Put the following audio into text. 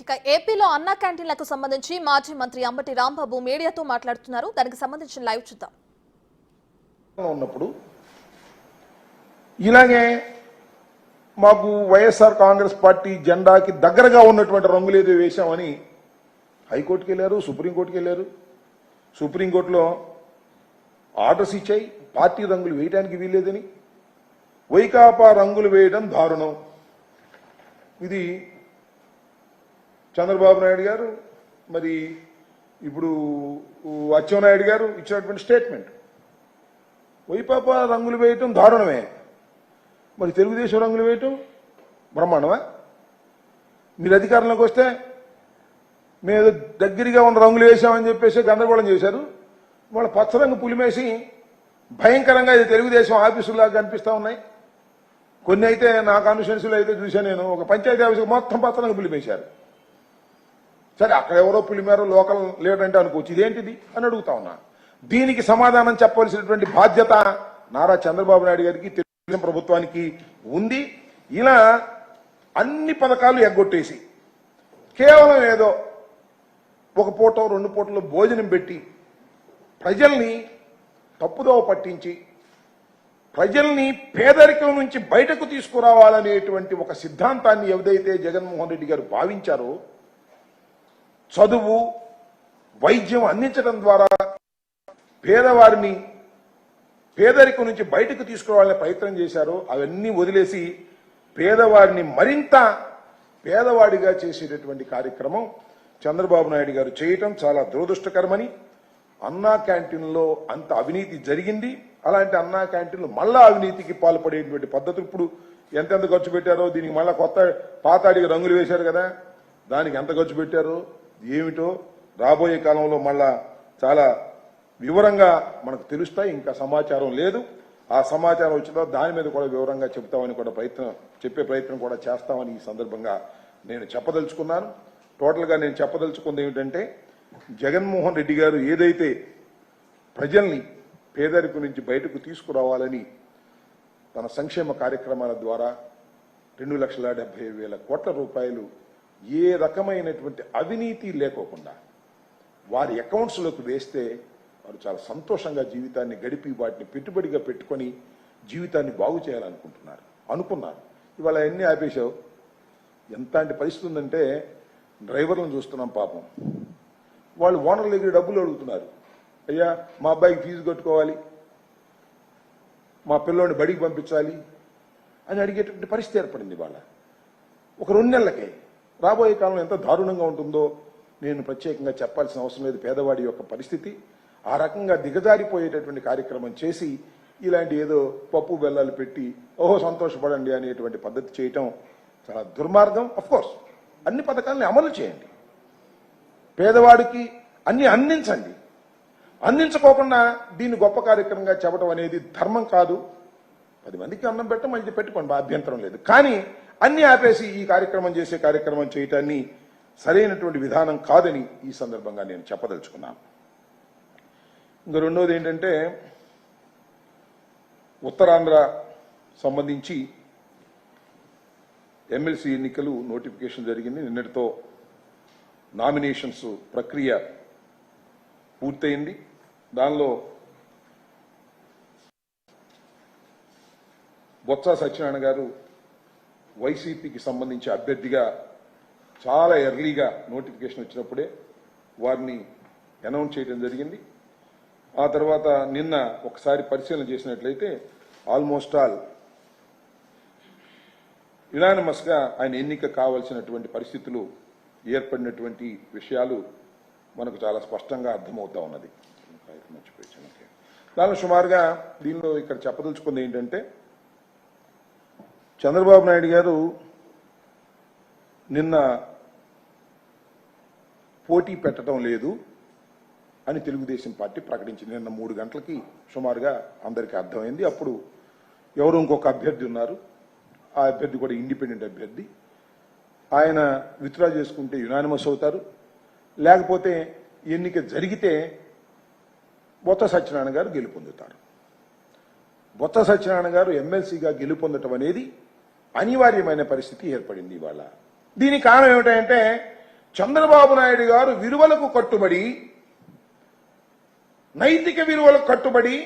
ఇక ఏపీలో అన్నా క్యాంటీన్లకు సంబంధించి మాజీ మంత్రి అంబటి రాంబాబు మీడియాతో మాట్లాడుతున్నారు. దానికి సంబంధించిన లైవ్ చూద్దాం. ఉన్నప్పుడు ఇలాగే మాకు వైఎస్ఆర్ కాంగ్రెస్ పార్టీ జెండాకి దగ్గరగా ఉన్నటువంటి రంగులు ఏదో వేశామని హైకోర్టుకి వెళ్ళారు, సుప్రీంకోర్టుకి వెళ్ళారు. సుప్రీంకోర్టులో ఆర్డర్స్ ఇచ్చాయి పార్టీ రంగులు వేయడానికి వీల్లేదని. వైకాపా రంగులు వేయడం దారుణం. ఇది చంద్రబాబు నాయుడు గారు మరి ఇప్పుడు అచ్చెన్నాయుడు గారు ఇచ్చినటువంటి స్టేట్మెంట్. వైకాపా రంగులు వేయటం దారుణమే, మరి తెలుగుదేశం రంగులు వేయటం బ్రహ్మాండమా? మీరు అధికారంలోకి వస్తే మేము దగ్గరగా ఉన్న రంగులు వేసామని చెప్పేసి గందరగోళం చేశారు. వాళ్ళ పచ్చరంగు పులిమేసి భయంకరంగా ఇది తెలుగుదేశం ఆఫీసులాగా కనిపిస్తూ ఉన్నాయి. కొన్ని అయితే నా కాన్స్టిట్యున్సీలో అయితే చూశాను నేను, ఒక పంచాయతీ ఆఫీసు మొత్తం పచ్చరంగు పులిమేశారు. సరే అక్కడ ఎవరో పులిమేర లోకల్ లీడర్ అంటే అనుకోవచ్చు, ఇదేంటిది అని అడుగుతా ఉన్నా. దీనికి సమాధానం చెప్పవలసినటువంటి బాధ్యత నారా చంద్రబాబు నాయుడు గారికి, తెలుగుదేశం ప్రభుత్వానికి ఉంది. ఇలా అన్ని పథకాలు ఎగ్గొట్టేసి కేవలం ఏదో ఒక పూట రెండు పూటలో భోజనం పెట్టి ప్రజల్ని తప్పుదోవ పట్టించి ప్రజల్ని పేదరికం నుంచి బయటకు తీసుకురావాలనేటువంటి ఒక సిద్ధాంతాన్ని ఏదైతే జగన్మోహన్ రెడ్డి గారు భావించారో, చదువు వైద్యం అందించడం ద్వారా పేదవారిని పేదరికం నుంచి బయటకు తీసుకురావాలని ప్రయత్నం చేశారో అవన్నీ వదిలేసి పేదవారిని మరింత పేదవాడిగా చేసేటటువంటి కార్యక్రమం చంద్రబాబు నాయుడు గారు చేయటం చాలా దురదృష్టకరమని. అన్నా క్యాంటీన్లో అంత అవినీతి జరిగింది. అలాంటి అన్నా క్యాంటీన్లు మళ్ళా అవినీతికి పాల్పడేటువంటి పద్ధతులు ఇప్పుడు ఎంతెంత ఖర్చు పెట్టారో, దీనికి మళ్ళా కొత్త పాతాడికి రంగులు వేశారు కదా, దానికి ఎంత ఖర్చు పెట్టారో ఏమిటో రాబోయే కాలంలో మళ్ళా చాలా వివరంగా మనకు తెలుస్తాయి. ఇంకా సమాచారం లేదు. ఆ సమాచారం వచ్చిన దాని మీద కూడా వివరంగా చెప్తామని కూడా చెప్పే ప్రయత్నం కూడా చేస్తామని ఈ సందర్భంగా నేను చెప్పదలుచుకున్నాను. టోటల్గా నేను చెప్పదలుచుకుంది ఏమిటంటే, జగన్మోహన్ రెడ్డి గారు ఏదైతే ప్రజల్ని పేదరికం నుంచి బయటకు తీసుకురావాలని తన సంక్షేమ కార్యక్రమాల ద్వారా 2,70,000 కోట్ల రూపాయలు ఏ రకమైనటువంటి అవినీతి లేకోకుండా వారి అకౌంట్స్లోకి వేస్తే వారు చాలా సంతోషంగా జీవితాన్ని గడిపి వాటిని పెట్టుబడిగా పెట్టుకొని జీవితాన్ని బాగు చేయాలనుకున్నారు. ఇవాళ ఎన్ని ఆపేశావు. ఎంతటి పరిస్థితి ఉందంటే, డ్రైవర్లను చూస్తున్నాం పాపం, వాళ్ళు ఓనర్ల దగ్గర డబ్బులు అడుగుతున్నారు. అయ్యా మా అబ్బాయికి ఫీజు కట్టుకోవాలి, మా పిల్లోని బడికి పంపించాలి అని అడిగేటువంటి పరిస్థితి ఏర్పడింది. వాళ్ళ ఒక 2 నెలలకే. రాబోయే కాలంలో ఎంత దారుణంగా ఉంటుందో నేను ప్రత్యేకంగా చెప్పాల్సిన అవసరం లేదు. పేదవాడి యొక్క పరిస్థితి ఆ రకంగా దిగజారిపోయేటటువంటి కార్యక్రమం చేసి ఇలాంటి ఏదో పప్పు బెల్లాలు పెట్టి ఓహో సంతోషపడండి అనేటువంటి పద్ధతి చేయటం చాలా దుర్మార్గం. అఫ్కోర్స్ అన్ని పథకాలని అమలు చేయండి, పేదవాడికి అన్ని అందించండి. అందించుకోకుండా దీన్ని గొప్ప కార్యక్రమంగా చెప్పడం అనేది ధర్మం కాదు. 10 మందికి అన్నం పెట్టడం మంచి పెట్టుకోండి, అభ్యంతరం లేదు. కానీ అన్ని ఆపేసి ఈ కార్యక్రమం చేయటాన్ని సరైనటువంటి విధానం కాదని ఈ సందర్భంగా నేను చెప్పదలుచుకున్నాను. ఇంకా రెండోది ఏంటంటే, ఉత్తరాంధ్ర సంబంధించి ఎమ్మెల్సీ ఎన్నికలు నోటిఫికేషన్ జరిగింది. నిన్నటితో నామినేషన్స్ ప్రక్రియ పూర్తయింది. దానిలో బొత్స సత్యనారాయణ గారు వైసీపీకి సంబంధించి అభ్యర్థిగా చాలా ఎర్లీగా నోటిఫికేషన్ వచ్చినప్పుడే వారిని అనౌన్స్ చేయడం జరిగింది. ఆ తర్వాత నిన్న ఒకసారి పరిశీలన చేసినట్లయితే ఆల్మోస్ట్ ఆల్ యునానిమస్ గా ఆయన ఎన్నిక కావాల్సినటువంటి పరిస్థితులు ఏర్పడినటువంటి విషయాలు మనకు చాలా స్పష్టంగా అర్థమవుతా ఉన్నది. దానిలో సుమారుగా దీనిలో ఇక్కడ చెప్పదలుచుకుంది ఏంటంటే, చంద్రబాబు నాయుడు గారు నిన్న పోటీ పెట్టడం లేదు అని తెలుగుదేశం పార్టీ ప్రకటించింది. నిన్న 3 గంటలకి సుమారుగా అందరికీ అర్థమైంది. అప్పుడు ఎవరు ఇంకొక అభ్యర్థి ఉన్నారు, ఆ అభ్యర్థి కూడా ఇండిపెండెంట్ అభ్యర్థి. ఆయన విత్డ్రా చేసుకుంటే యునానిమస్ అవుతారు, లేకపోతే ఎన్నిక జరిగితే బొత్స సత్యనారాయణ గారు గెలుపొందుతారు. బొత్స సత్యనారాయణ గారు ఎమ్మెల్సీగా గెలుపొందటం అనేది అనివార్యమైన పరిస్థితి ఏర్పడింది ఇవాళ. దీనికి కారణం ఏమిటంటే, చంద్రబాబు నాయుడు గారు విలువలకు కట్టుబడి, నైతిక విలువలకు కట్టుబడి